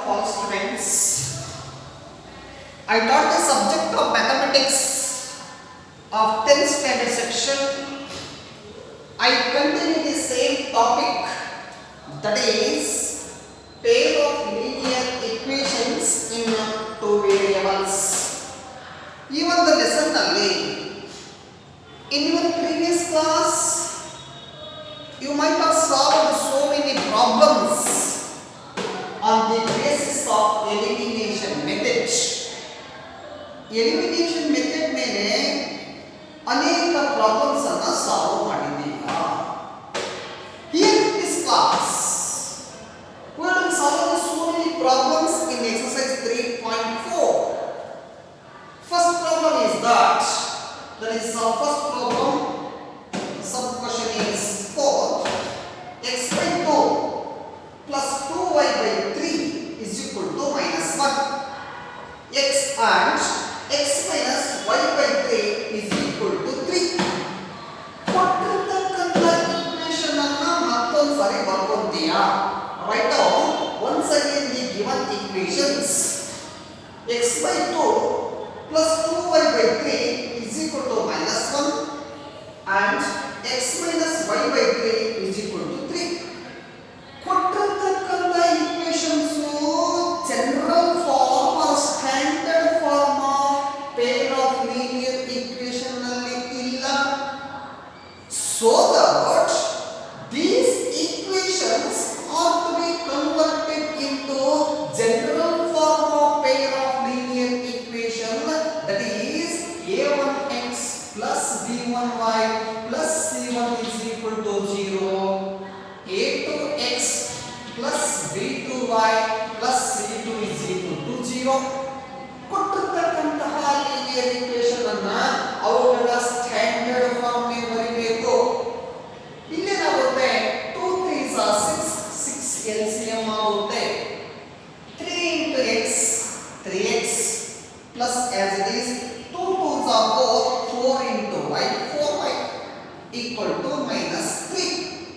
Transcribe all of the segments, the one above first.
all students. I taught the subject of mathematics of 10th standard section. I continue the same topic, that is pair of linear equations in two variables. Even the lesson nalli in your previous class you might have solved so many problems on the basis of elimination method. Elimination method ಮೇಲೆ ಅನೇಕ problems ಅನ್ನು solve ಮಾಡಿದ್ದೀರಾ. Here in this class we will solve so many problems in exercise 3.4. First problem is that is our first problem. Sub question is 4 x by 2 plus 2y by 3 is equal to minus 1. X and x minus y by 3 is equal to 3. ಕೊಟ್ಟಿರ್ತಕ್ಕಂಥ equation ಅನ್ನು ಮತ್ತೊಂದು ಸಾರಿ ಬರ್ಕೊಂತೀಯಾ? Write down once again the given equations. X by 2 plus 2y by 3 is equal to minus 1 and x minus y by 3 is equal to 3. ಕೊಟ್ಟಿರ್ತಕ್ಕಂಥ equations general form or standard form of pair of linear equation ನಲ್ಲಿ ಇಲ್ಲ. So that these equations are to be converted into general form of pair of linear equation, that is a1x plus b1y plus c1 is equal to 0, a2x plus b2y plus c2 is equal to 0. ಕೊಟ್ಟಿರ್ತಕ್ಕಂತಹ linear equation ಅನ್ನ ಅವುಗಳ standard form ಗೆ ಬರೆಯಬೇಕು. ಇಲ್ಲೇನಾಗುತ್ತೆ 2 3s are 6 LCM ಆಗುತ್ತೆ. 3 into x 3x plus as it is 2 2s are 4 into y 4y equal to minus 3.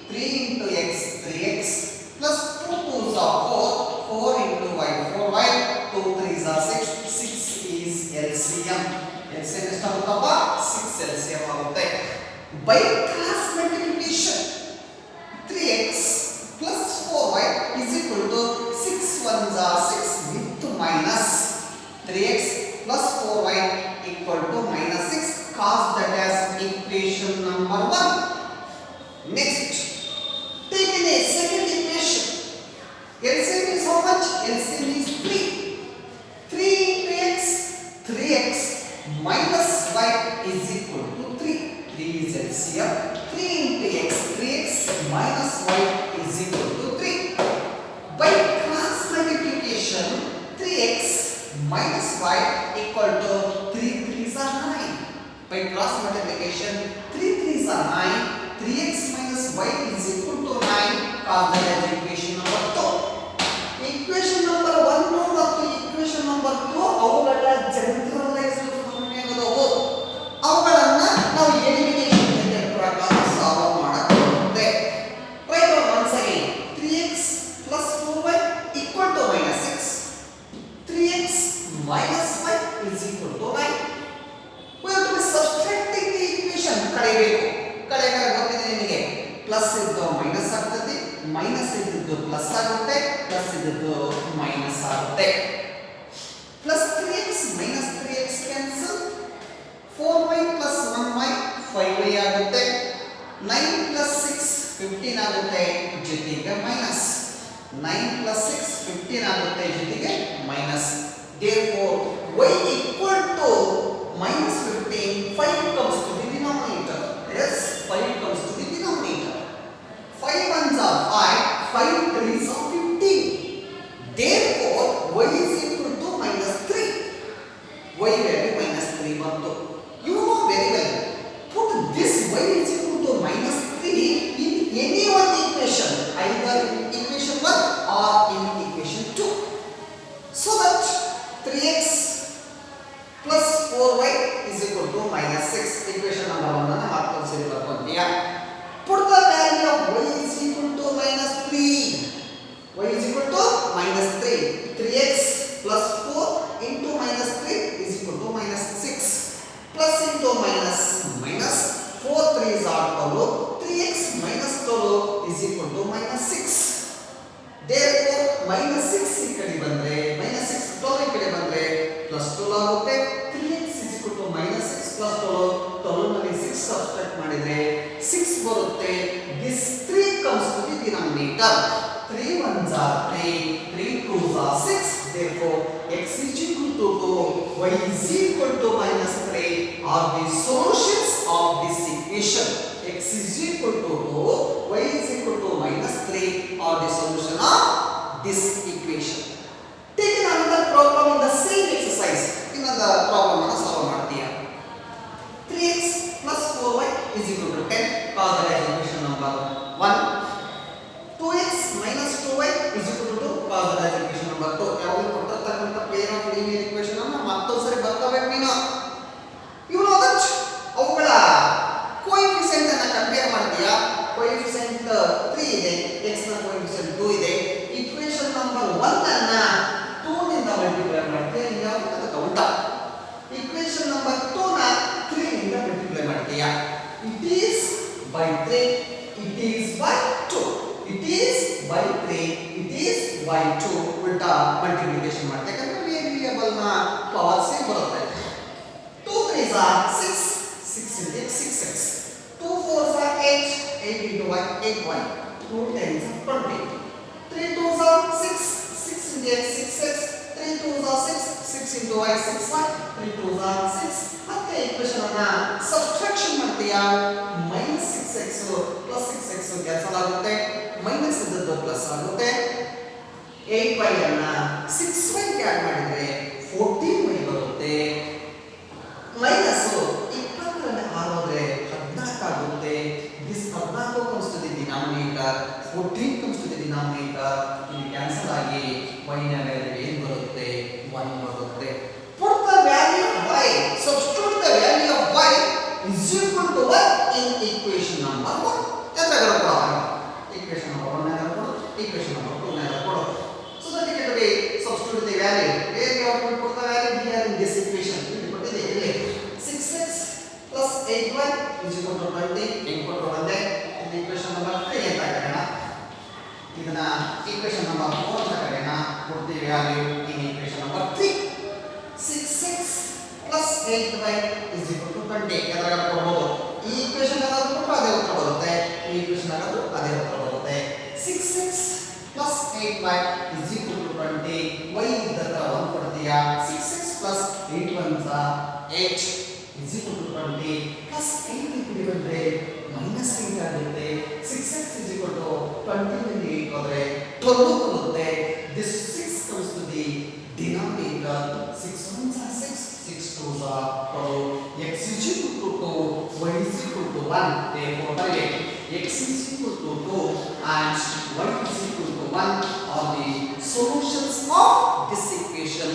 3 into x 3x plus 2 2s are 4 into y 4y 2 3s are 6 is LCM. LCM ಎಷ್ಟಾಗುತ್ತಪ್ಪ 6 LCM ಆಗುತ್ತೆ. By cross multiplication 3x plus 4y is equal to 6 1s are 6 with minus 3x plus 4y equal to minus 6, cause that as equation number 1. Next, take in a second equation. LCM is how much? LCM is 3. 3 into x 3x minus y is equal to 3. 3 is LCM. 3 into x 3x minus y is equal to 3. By cross multiplication 3x minus y equal to 3 3s are 9. By cross multiplication 3 3s are 9. 3x minus y is equal to 9, cause that as equation number 2. Equation number 1 ಮತ್ತು equation number 2 ಅವುಗಳ generalised form ಏನದವು ಅವುಗಳನ್ನ ನಾವು elimination method ಪ್ರಕಾರ solve ಮಾಡಬಹುದು. Right once again 3x plus 4y equal to minus 6. 3x minus y is equal to 9. We have to be subtracting the equation. ಕಳೆಯಬೇಕು. ಕಳೆಯಬೇಕಾದ್ರೆ ಗೊತ್ತಿದೆ ನಿಮಗೆ plus ಇದ್ದು ಮೈನಸ್ ಆಗ್ತದೆ, ಮೈನಸ್ ಇದ್ದು ಪ್ಲಸ್ ಆಗುತ್ತೆ, ಪ್ಲಸ್ ಇದ್ದು ಮೈನಸ್ ಆಗುತ್ತೆ. Plus 3x minus 3x cancel, 4y plus 1y 5y ಆಗುತ್ತೆ, 9 ಪ್ಲಸ್ 6 15 ಆಗುತ್ತೆ ಜೊತೆಗೆ ಮೈನಸ್, 9 ಪ್ಲಸ್ 6 15 ಆಗುತ್ತೆ ಜೊತೆಗೆ minus. Therefore y equal to minus 15, 5 comes to the denominator. Yes, 5 comes to the denominator. 5 1s are 5, 5 3s are 15. Therefore y is equal to minus 3. Y value minus 3 ಬಂತು. You know very well, put this y is equal to minus 3 in any one equation, either in equation 1 or in equation 2, so that 3x plus 4y is equal to minus 6. Equation number 1 ಅನ್ನು ಮತ್ತೊಂದು ಸರಿ ಬರ್ಕೊಂತೀಯಾ? Put the value of y is equal to minus 3. Y is equal to minus 3. 3 are 3, 3 2s are 6. Therefore, x is equal to 2, y is equal to minus 3 are the solutions of this equation. X is equal to 2, y is equal to minus 3 are the solution of this equation. Take another problem in the same exercise. Another problem solve ಮಾಡ್ತೀಯಾ. 3x plus 4y is equal to 10. Cause that is equation number 1. 2x minus 2y is equal to 2. Cause that is equation number 2. ಯಾವಾಗ ಕೊಟ್ಟಿರ್ತಕ್ಕಂಥ pair of linear equation ಅನ್ನು ಮತ್ತೊಂದು ಸರಿ ಬರ್ಕೋಬೇಕು ನೀನು. You know that ಅವುಗಳ coefficient ಅನ್ನು compare ಮಾಡ್ತೀಯಾ. coefficient 3 ಇದೆ, x ನ coefficient 2 ಇದೆ. equation number 1 ಅನ್ನ 2 ನಿಂದ ಮಲ್ಟಿಪ್ಲೈ ಮಾಡ್ತೀಯಾ. ಯಾವುದು ಅದಕ್ಕೆ ಉಲ್ಟಾ. equation number 2 ನ 3 ನಿಂದ ಮಲ್ಟಿಪ್ಲೈ ಮಾಡ್ತೀಯಾ. it is by 3, it is by 2, it is by 3, it is by 2 ಉಲ್ಟಾ ಮಲ್ಟಿಪ್ಲಿಕೇಶನ್ ಮಾಡ್ತೀಯಾ. ಯಾಕಂದ್ರೆ ವೇರಿಯಬಲ್ ನ ಪವರ್ ಸೇಮ್ ಬರುತ್ತೆ. 2 3s are 6, 6 into x 6x, 2 4s are 8, 8 into y 8y, 2 10s are 20, 3 2s are 6, 6 into x 6x, 3 2s are 6, 6 into y 6y, 3 2s are 6. ಮತ್ತೆ equation ಅನ್ನ subtraction ಮಾಡ್ತೀಯಾ. Minus 6x plus 6x cancel ಆಗುತ್ತೆ, minus ಇದ್ದದ್ದು plus ಆಗುತ್ತೆ. 8y ಅನ್ನ 6y ಗೆ add ಮಾಡಿದ್ರೆ 14y ಬರುತ್ತೆ. ಮೈನಸ್ 20ರಲ್ಲಿ 6 ಹೋದ್ರೆ 14 ಆಗುತ್ತೆ. This 14 comes to the denominator, 14 comes to the denominator. ಇದು ಕ್ಯಾನ್ಸಲ್ ಆಗಿ y ನ ವ್ಯಾಲ್ಯೂ ಏನು ಬರುತ್ತೆ? 1 ಬರುತ್ತೆ. Put the value of y, substitute the value of y is equal to 1 in equation number 1. ಎಂತಾದರೂ ಕೊಡೋಣ. equation number 1 ನ ಕೊಡು, equation number 2 ನ ಕೊಡು. So that you can substitute the value. Where you have to put the value here in this equation. ಇಲ್ಲಿ ಕೊಟ್ಟಿದೆ ಇಲ್ಲಿ 6x plus 8y is equal to 20. ಹೆಂಗೆ ಕೊಟ್ಟರು ಅಂದ್ರೆ ಇದು equation number 3 ಅಂತ ಕರೆಯೋಣ. ಇದನ್ನ equation number 4 ಅಂತ ಕರೆಯೋಣ. put the value in equation number 3. 6x plus 8y is equal to 20. ಎದುರುಗಡೆ ಕೊಡಬಹುದು. ಈ ಈಕ್ವೇಷನ್ ಏನಾದರೂ ಕೊಟ್ಟರೆ ಅದೇ ಉತ್ತರ ಬರುತ್ತೆ. ಈ ಈಕ್ವೇಷನ್ ಏನಾದರೂ ಅದೇ ಉತ್ತರ ಬರುತ್ತೆ. 6x plus 8y is equal to 20. y ಇದ್ದತ್ರ 1 ಕೊಡ್ತೀಯಾ. 6x plus 8 1s are 8 is equal to 20 plus 8 ಇಲ್ಲಿ ಬಂದ್ರೆ minus 8 ಆಗುತ್ತೆ. 6x is equal to 20 ನಲ್ಲಿ 8 ಹೋದ್ರೆ 12 ಬರುತ್ತೆ. This 6 comes to the denominator. 6 1s are 6, 6 2s are 12. x is equal to 2, y is equal to 1. Therefore, x is equal to 2 and y is equal to 1 are the solutions of this equation.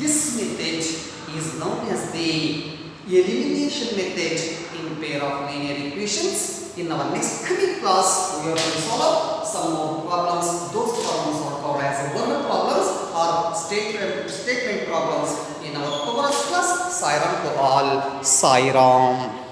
This method is known as the elimination method in pair of linear equations. In our next coming class, we are going to solve some more problems. Those problems are called as word problems or statement problems in our progress class. Sai Ram to all. Sai Ram.